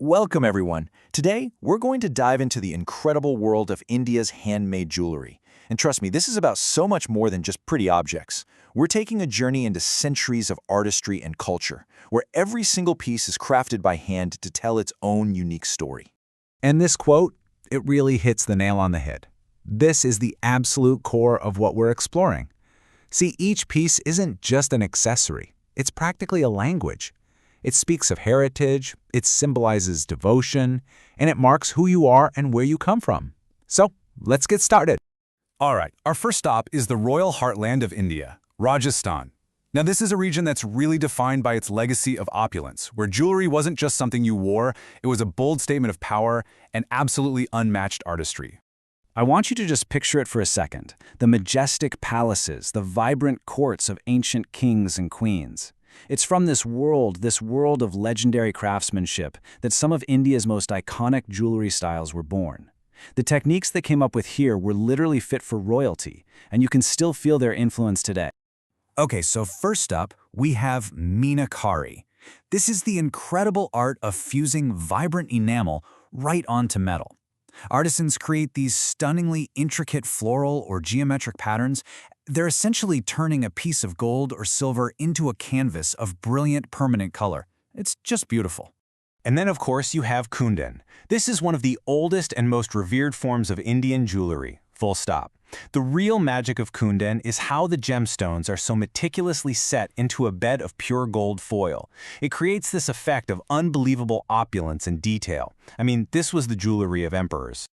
Welcome everyone. Today, we're going to dive into the incredible world of India's handmade jewelry. And trust me, this is about so much more than just pretty objects. We're taking a journey into centuries of artistry and culture, where every single piece is crafted by hand to tell its own unique story. And this quote, it really hits the nail on the head. This is the absolute core of what we're exploring. See, each piece isn't just an accessory. It's practically a language. It speaks of heritage, it symbolizes devotion, and it marks who you are and where you come from. So, let's get started. All right, our first stop is the royal heartland of India, Rajasthan. Now, this is a region that's really defined by its legacy of opulence, where jewelry wasn't just something you wore, it was a bold statement of power and absolutely unmatched artistry. I want you to just picture it for a second. The majestic palaces, the vibrant courts of ancient kings and queens. It's from this world of legendary craftsmanship, that some of India's most iconic jewelry styles were born. The techniques they came up with here were literally fit for royalty, and you can still feel their influence today. Okay, so first up, we have meenakari. This is the incredible art of fusing vibrant enamel right onto metal. Artisans create these stunningly intricate floral or geometric patterns. They're essentially turning a piece of gold or silver into a canvas of brilliant permanent color. It's just beautiful. And then, of course, you have kundan. This is one of the oldest and most revered forms of Indian jewelry, full stop. The real magic of kundan is how the gemstones are so meticulously set into a bed of pure gold foil. It creates this effect of unbelievable opulence and detail. I mean, this was the jewelry of emperors.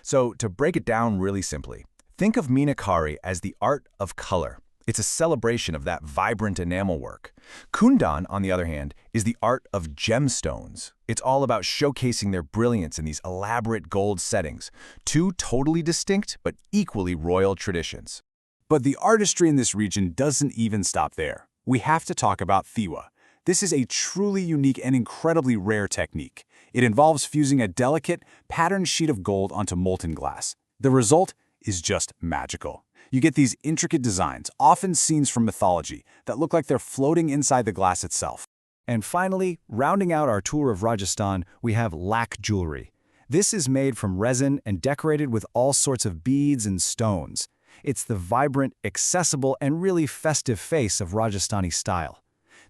So, to break it down really simply, think of meenakari as the art of color. It's a celebration of that vibrant enamel work. Kundan, on the other hand, is the art of gemstones. It's all about showcasing their brilliance in these elaborate gold settings, two totally distinct but equally royal traditions. But the artistry in this region doesn't even stop there. We have to talk about thewa. This is a truly unique and incredibly rare technique. It involves fusing a delicate, patterned sheet of gold onto molten glass. The result is just magical. You get these intricate designs, often scenes from mythology, that look like they're floating inside the glass itself. And finally, rounding out our tour of Rajasthan, we have lac jewelry. This is made from resin and decorated with all sorts of beads and stones. It's the vibrant, accessible, and really festive face of Rajasthani style.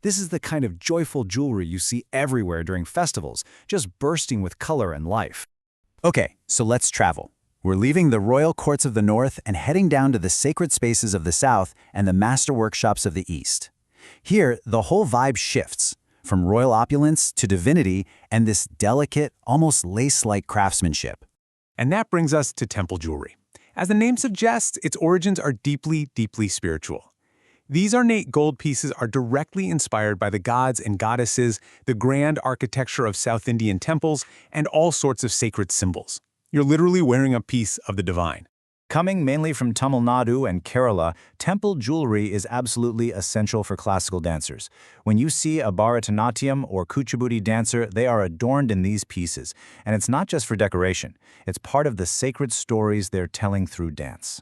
This is the kind of joyful jewelry you see everywhere during festivals, just bursting with color and life. Okay, so let's travel. We're leaving the royal courts of the north and heading down to the sacred spaces of the south and the master workshops of the east. Here, the whole vibe shifts, from royal opulence to divinity and this delicate, almost lace-like craftsmanship. And that brings us to temple jewelry. As the name suggests, its origins are deeply, deeply spiritual. These ornate gold pieces are directly inspired by the gods and goddesses, the grand architecture of South Indian temples, and all sorts of sacred symbols. You're literally wearing a piece of the divine. Coming mainly from Tamil Nadu and Kerala, temple jewelry is absolutely essential for classical dancers. When you see a Bharatanatyam or Kuchipudi dancer, they are adorned in these pieces. And it's not just for decoration. It's part of the sacred stories they're telling through dance.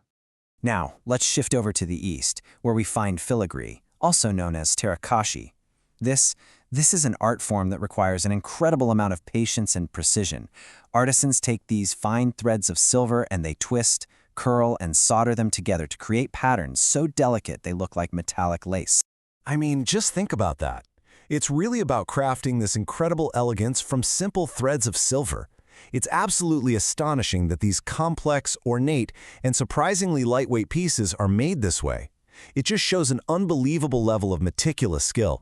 Now, let's shift over to the east, where we find filigree, also known as terrakoshi. This is an art form that requires an incredible amount of patience and precision. Artisans take these fine threads of silver and they twist, curl, and solder them together to create patterns so delicate they look like metallic lace. I mean, just think about that. It's really about crafting this incredible elegance from simple threads of silver. It's absolutely astonishing that these complex, ornate, and surprisingly lightweight pieces are made this way. It just shows an unbelievable level of meticulous skill.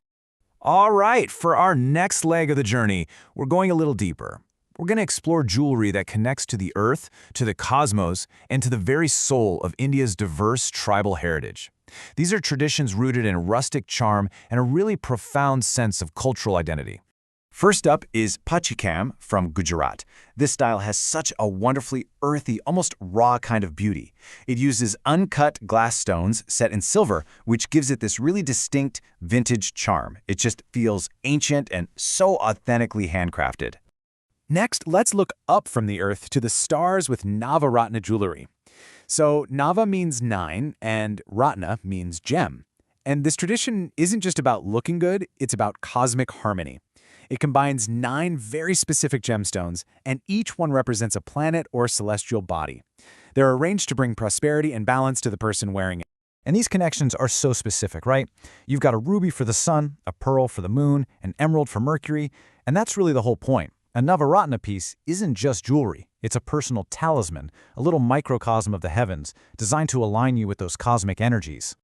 All right, for our next leg of the journey, we're going a little deeper. We're going to explore jewelry that connects to the earth, to the cosmos, and to the very soul of India's diverse tribal heritage. These are traditions rooted in rustic charm and a really profound sense of cultural identity. First up is Pachikam from Gujarat. This style has such a wonderfully earthy, almost raw kind of beauty. It uses uncut glass stones set in silver, which gives it this really distinct vintage charm. It just feels ancient and so authentically handcrafted. Next, let's look up from the earth to the stars with Navaratna jewelry. So Nava means 9 and Ratna means gem. And this tradition isn't just about looking good, it's about cosmic harmony. It combines 9 very specific gemstones, and each one represents a planet or celestial body. They're arranged to bring prosperity and balance to the person wearing it. And these connections are so specific, right? You've got a ruby for the sun, a pearl for the moon, an emerald for Mercury, and that's really the whole point. A Navaratna piece isn't just jewelry. It's a personal talisman, a little microcosm of the heavens, designed to align you with those cosmic energies.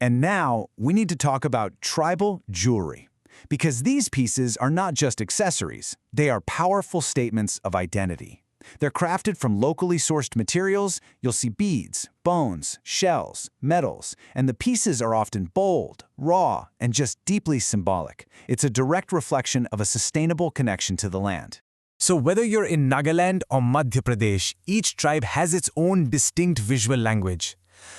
And now, we need to talk about tribal jewelry. Because these pieces are not just accessories, they are powerful statements of identity. They're crafted from locally sourced materials. You'll see beads, bones, shells, metals, and the pieces are often bold, raw, and just deeply symbolic. It's a direct reflection of a sustainable connection to the land. So whether you're in Nagaland or Madhya Pradesh, each tribe has its own distinct visual language.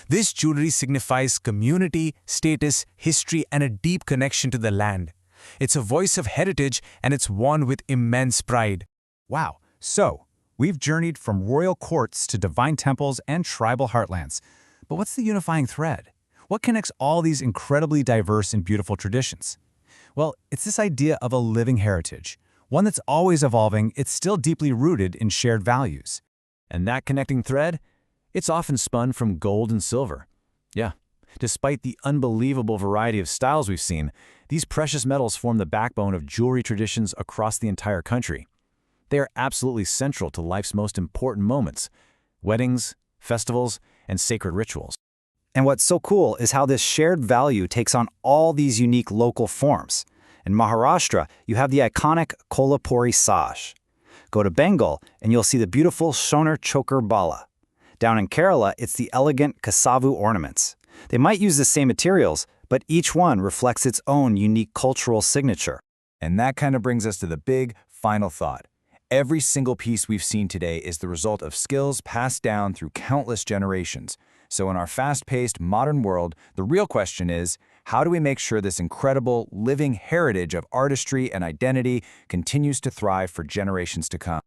This jewelry signifies community, status, history, and a deep connection to the land. It's a voice of heritage, and it's worn with immense pride. Wow, so we've journeyed from royal courts to divine temples and tribal heartlands. But what's the unifying thread? What connects all these incredibly diverse and beautiful traditions? Well, it's this idea of a living heritage, one that's always evolving. It's still deeply rooted in shared values. And that connecting thread? It's often spun from gold and silver. Yeah, despite the unbelievable variety of styles we've seen, these precious metals form the backbone of jewelry traditions across the entire country. They are absolutely central to life's most important moments: weddings, festivals, and sacred rituals. And what's so cool is how this shared value takes on all these unique local forms. In Maharashtra, you have the iconic Kolhapuri saj. Go to Bengal, and you'll see the beautiful Sonar Chokar Bala. Down in Kerala, it's the elegant Kasavu ornaments. They might use the same materials, but each one reflects its own unique cultural signature. And that kind of brings us to the big, final thought. Every single piece we've seen today is the result of skills passed down through countless generations. So in our fast-paced, modern world, the real question is, how do we make sure this incredible, living heritage of artistry and identity continues to thrive for generations to come?